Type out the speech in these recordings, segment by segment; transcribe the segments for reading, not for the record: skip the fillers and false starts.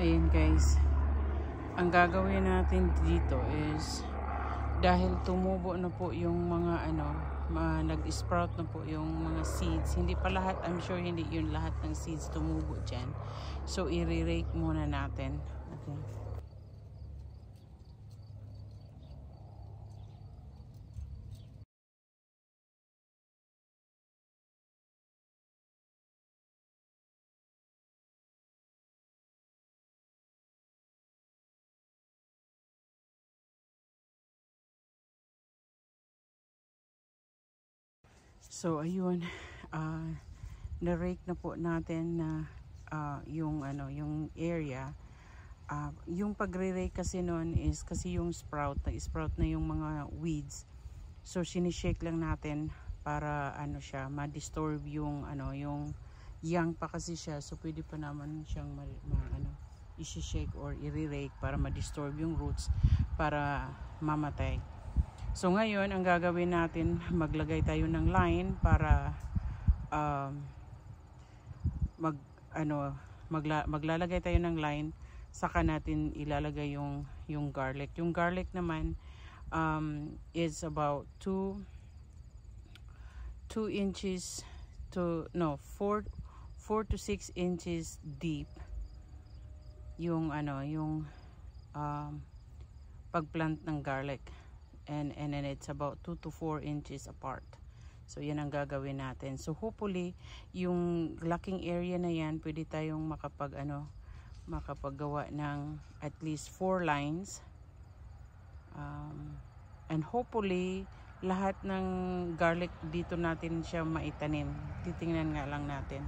Ayan guys, ang gagawin natin dito is dahil tumubo na po yung mga nag-sprout na po yung mga seeds. Hindi pa lahat, I'm sure hindi yun lahat ng seeds tumubo dyan. So i-rake muna natin. Okay. So ayun, na-rake na po natin na yung area. Yung pagre-rake kasi noon is kasi yung sprout na yung mga weeds. So sinishake lang natin para siya ma-disturb yung yung young pa kasi siya, so pwede pa naman siyang i-shake or i-rake para ma-disturb yung roots para mamatay. So ngayon ang gagawin natin, maglagay tayo ng line para maglalagay tayo ng line, saka natin ilalagay yung garlic. Yung garlic naman is about 4 to 6 inches deep yung pagplant ng garlic, and then it's about 2 to 4 inches apart. So yan ang gagawin natin. So hopefully yung laking area na yan, pwede tayong makapaggawa ng at least 4 lines, and hopefully lahat ng garlic dito natin siya maitanim. Titingnan nga lang natin.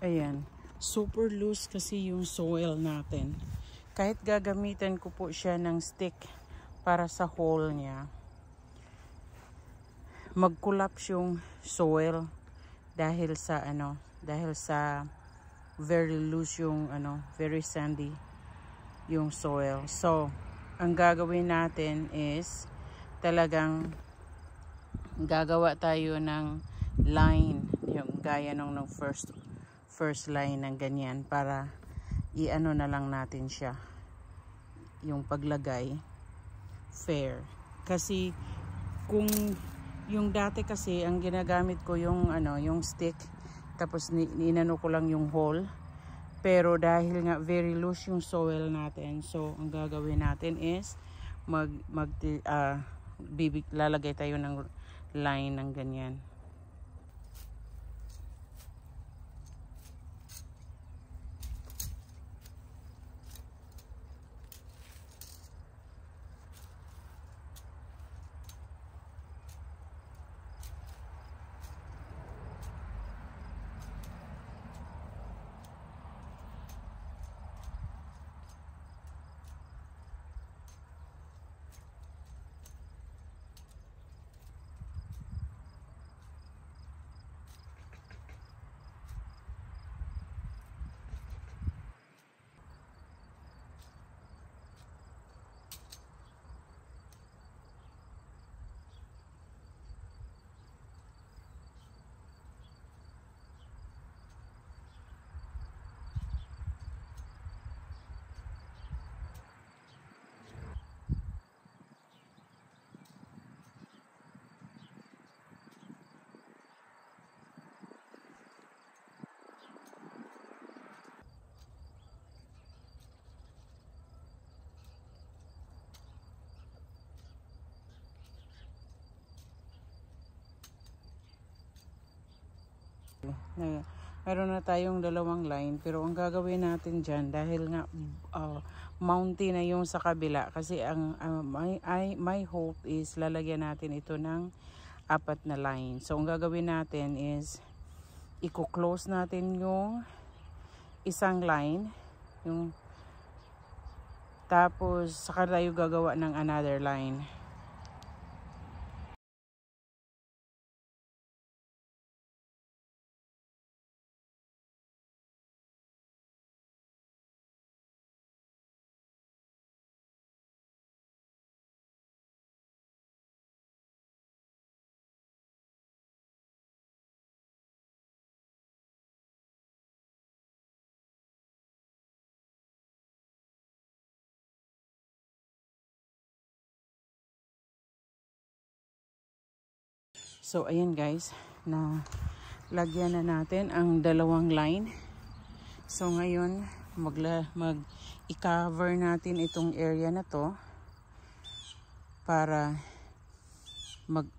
Ayan, super loose kasi yung soil natin. Kahit gagamitan ko po siya ng stick para sa hole niya, mag-collapse yung soil dahil sa very loose yung very sandy yung soil. So ang gagawin natin is talagang gagawa tayo ng line, yung gaya ng first line ng ganyan, para na lang natin siya, yung paglagay fair. Kasi kung yung dati kasi ang ginagamit ko yung yung stick, tapos inano ko lang yung hole, pero dahil nga very loose yung soil natin, so ang gagawin natin is lalagay tayo ng line ng ganyan. Meron na tayong dalawang line, pero ang gagawin natin dyan, dahil nga mountain na yung sa kabila, kasi my hope is lalagyan natin ito ng 4 na line. So ang gagawin natin is i-close natin yung isang line, tapos saka tayo gagawa ng another line. So ayan guys, na lagyan na natin ang dalawang line. So ngayon i-cover natin itong area na to para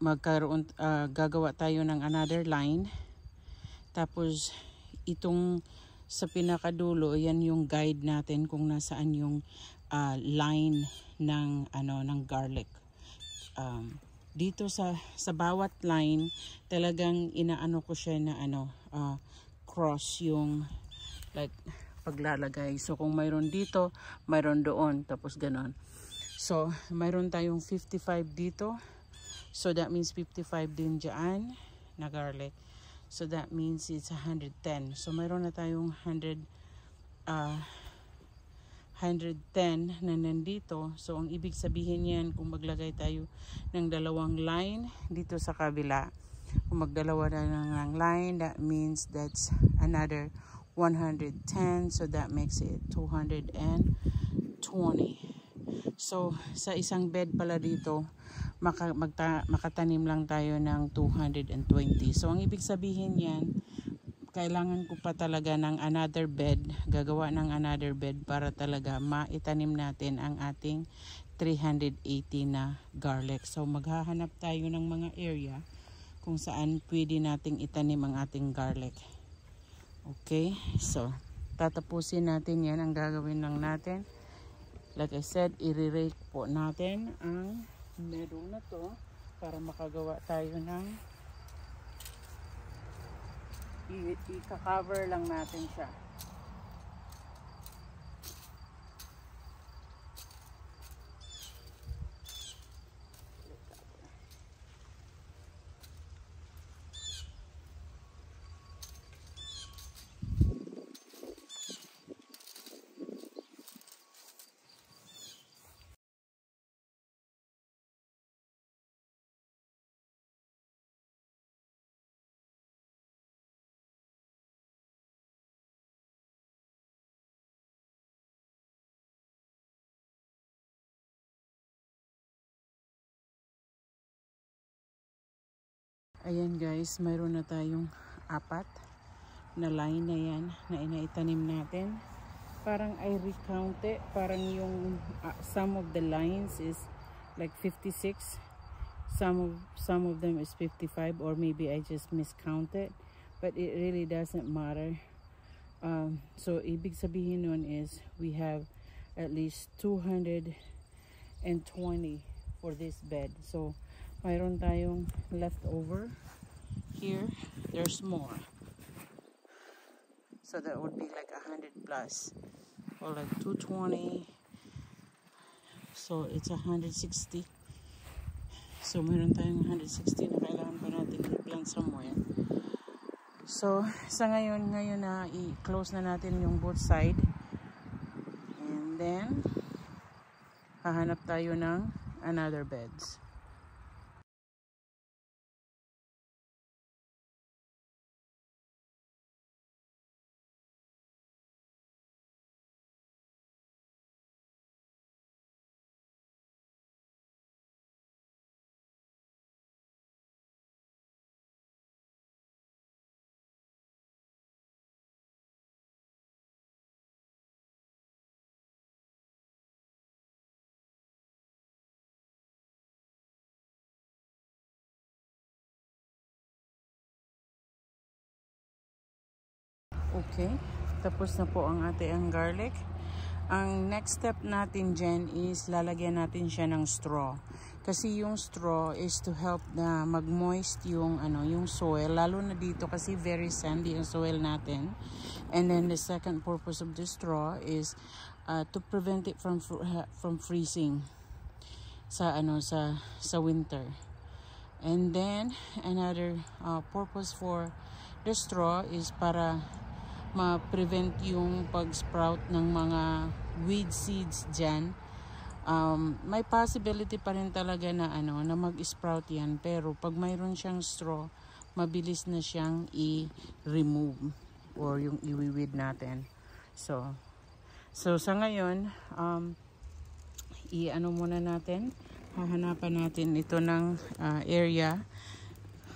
magkaroon gagawa tayo ng another line. Tapos itong sa pinakadulo, yan yung guide natin kung nasaan yung line ng ng garlic. Dito sa bawat line, talagang inaano ko siya na cross yung like paglalagay. So kung mayroon dito, mayroon doon, tapos ganon. So mayroon tayong 55 dito. So that means 55 din dyan na garlic. So that means it's 110. So mayroon na tayong 110 na nandito. So ang ibig sabihin yan, kung maglagay tayo ng dalawang line dito sa kabila, kung magdalawa na ng line, that means that's another 110. So that makes it 220. So sa isang bed pala dito, makatanim lang tayo ng 220. So ang ibig sabihin yan, kailangan ko pa talaga ng another bed, gagawa ng another bed para talaga maitanim natin ang ating 380 na garlic. So maghahanap tayo ng mga area kung saan pwede nating itanim ang ating garlic. Okay, so tatapusin natin yan. Ang gagawin lang natin, like I said, i-rake po natin ang meadow na to para makagawa tayo ng i-cover lang natin siya. Ayan guys, mayroon na tayong 4 na line na yan na inaitanim natin. Parang I recount it, parang yung some of the lines is like 56, some of them is 55, or maybe I just miscounted, but it really doesn't matter. So ibig sabihin nun is we have at least 220 for this bed. So mayroon tayong leftover here. There's more, so that would be like 100 plus, or like 220. So it's 160. So mayroon tayong 160 na kailangan pa natin i-plant somewhere. So sa ngayon na i-close na natin yung both side, and then hahanap tayo ng another beds. Okay, tapos na po ang ating garlic. Ang next step natin dyan is lalagyan natin siya ng straw. Kasi yung straw is to help na mag-moist yung, yung soil. Lalo na dito kasi very sandy ang soil natin. And then the second purpose of the straw is to prevent it from freezing sa winter. And then another purpose for the straw is para ma-prevent yung pag-sprout ng mga weed seeds dyan. May possibility pa rin talaga na na mag-sprout yan, pero pag mayroon siyang straw, mabilis na siyang i-remove or yung iwi-weed natin. So sa ngayon, muna natin, hahanapan natin ito ng area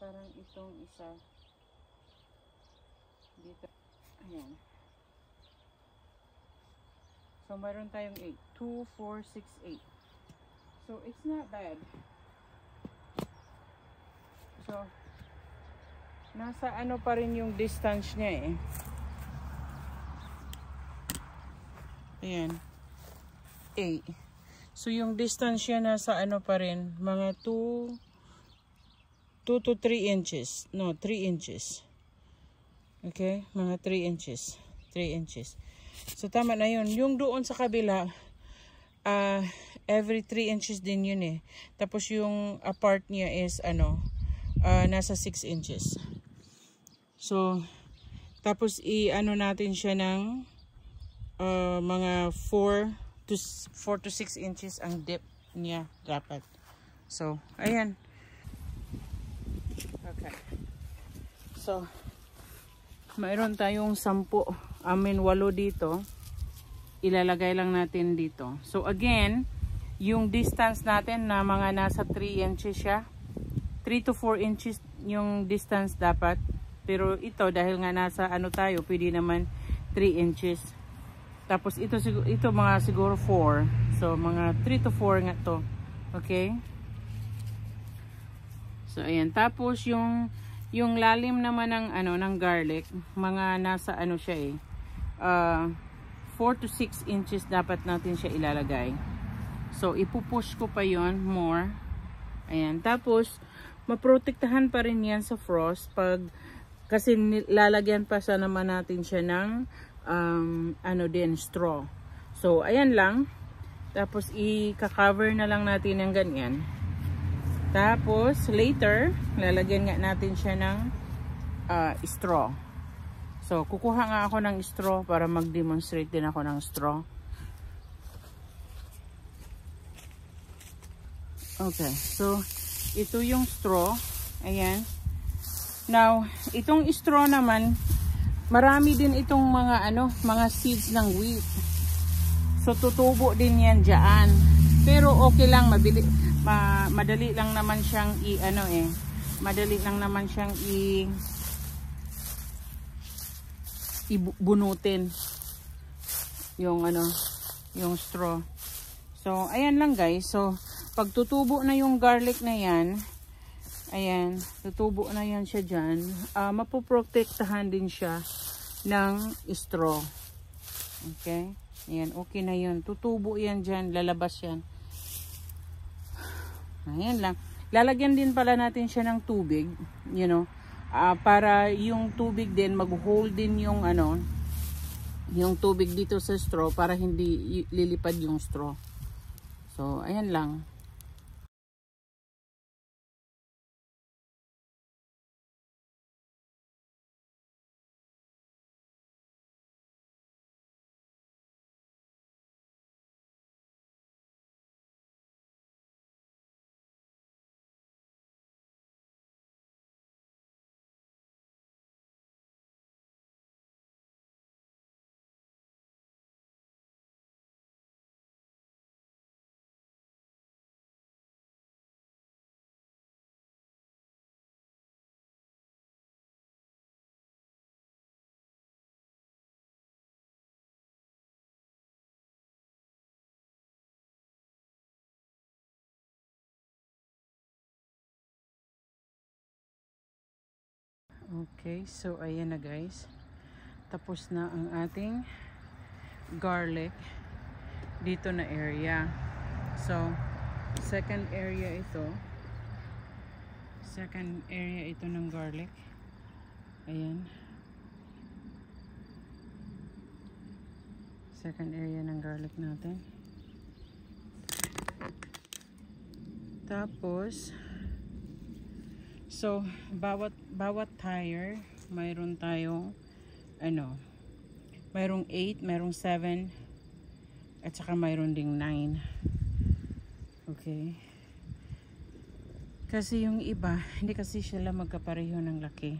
parang itong isa dito. Ayan. So, mayroon tayong 8. 2, 4, 6, 8. So, it's not bad. So, nasa ano pa rin yung distance niya eh. Ayan. 8. So, yung distance niya nasa ano pa rin. Mga 2 to 3 inches. No, 3 inches. Okay? Mga 3 inches. 3 inches. So, tama na yun. Yung doon sa kabila, every 3 inches din yun eh. Tapos, yung apart niya is, nasa 6 inches. So, tapos, i-ano natin siya ng mga 4 to 6 inches ang depth niya dapat. So, ayan. Okay. So, mayroon tayong 8 dito. Ilalagay lang natin dito. So, again, yung distance natin na mga nasa 3 inches siya. 3 to 4 inches yung distance dapat. Pero ito, dahil nga nasa tayo, pwede naman 3 inches. Tapos ito mga siguro 4. So, mga 3 to 4 nga to. Okay? So, ayan. Tapos, yung lalim naman ng ng garlic, mga nasa siya eh. 4 to 6 inches dapat natin siya ilalagay. So, ipupush ko pa yon more. Ayan. Tapos, maprotektahan pa rin yan sa frost kasi lalagyan pa sa naman natin siya ng straw. So, ayan lang. Tapos, i-cover na lang natin ng ganyan. Tapos, later, lalagyan nga natin siya ng straw. So, kukuha nga ako ng straw para mag-demonstrate din ako ng straw. Okay, so, ito yung straw. Ayan. Now, itong straw naman, marami din itong mga seeds ng wheat. So, tutubo din yan dyan. Pero, okay lang, madali lang naman siyang madali lang naman siyang ibunutin yung yung straw. So, ayan lang guys. So, pag tutubo na yung garlic na yan, ayan, tutubo na yan siya dyan, mapoprotektahan din siya ng straw. Okay? Ayan, okay na yun. Tutubo yan dyan, lalabas yan. Ayan lang. Lalagyan din pala natin siya ng tubig, para yung tubig din mag-hold din yung yung tubig dito sa straw para hindi lilipad yung straw. So, ayan lang. Okay, so ayan na guys. Tapos na ang ating garlic dito na area. So, second area ito. Second area ito ng garlic. Ayan. Second area ng garlic natin. Tapos, so, bawat tire, mayroon tayong mayroong 8, mayroong 7, at saka mayroon ding 9. Okay. Kasi yung iba, hindi kasi sila magkapareho ng laki.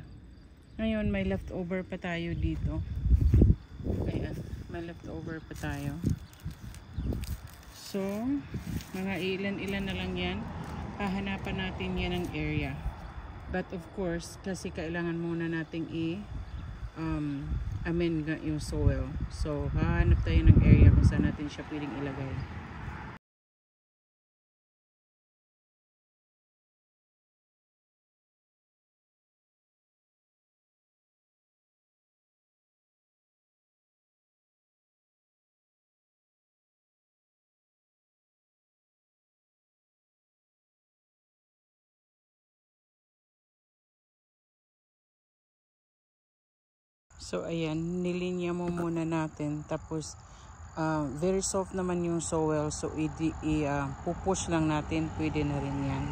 Ngayon, may leftover pa tayo dito. Ayan, may leftover pa tayo. So, mga ilan-ilan na lang yan. Hahanapan natin yan ng area. But of course, kasi kailangan muna nating amen yung soil. So, hahanap tayo ng area kung saan natin siya pwedeng ilagay. So, ayan, nilinya mo muna natin. Tapos, very soft naman yung soil. So, pupush lang natin. Pwede na rin yan.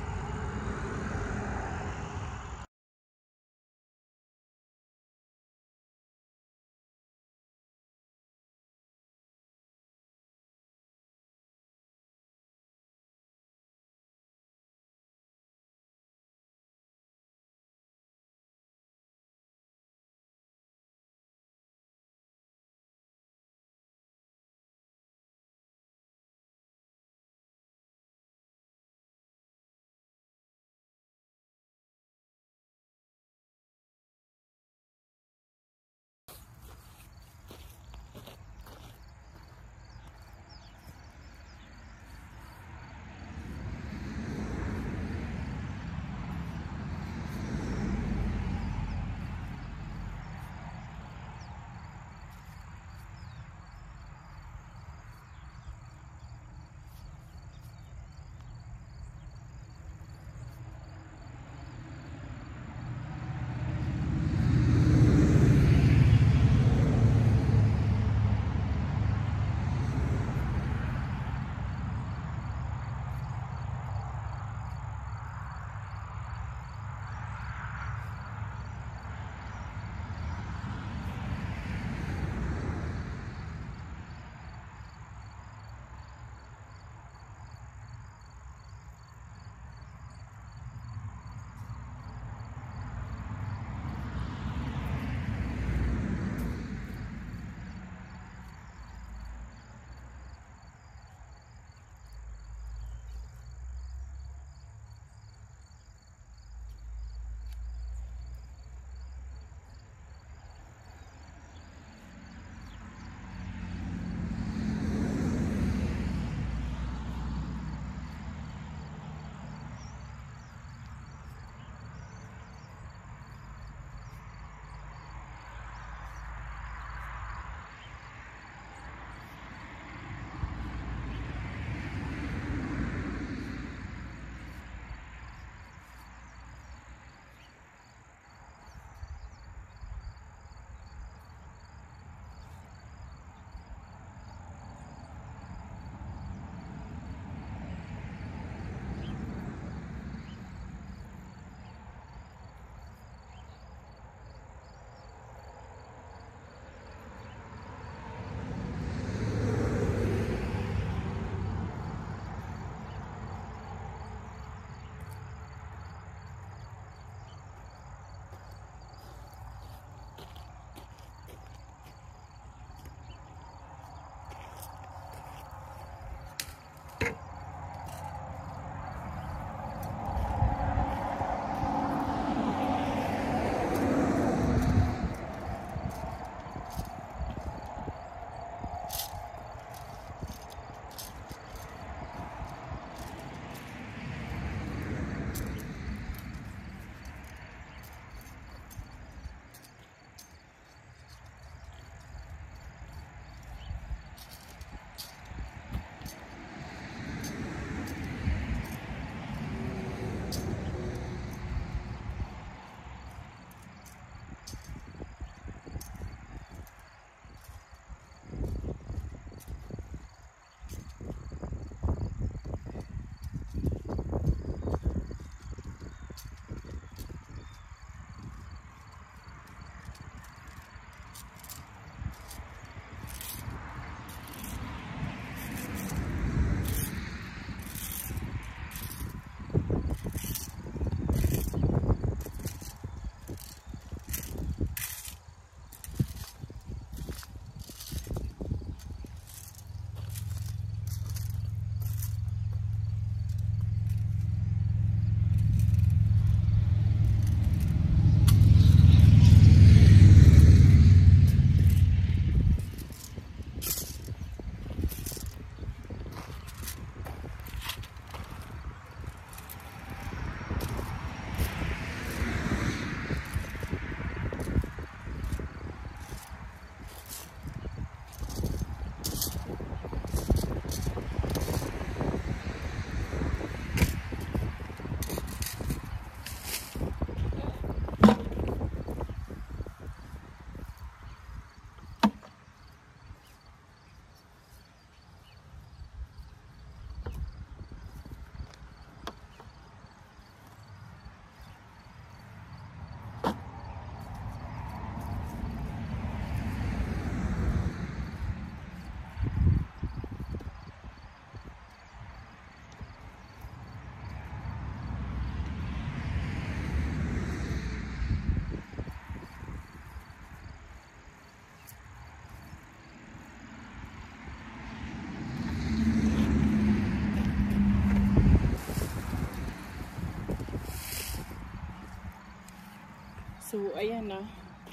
So, ayan na.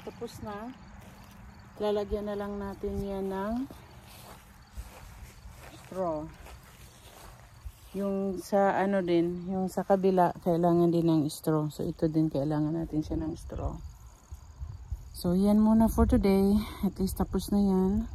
Tapos na. Lalagyan na lang natin yan ng straw. Yung sa ano din, yung sa kabila, kailangan din ng straw. So, ito din kailangan natin siya ng straw. So, yan muna for today. At least tapos na yan.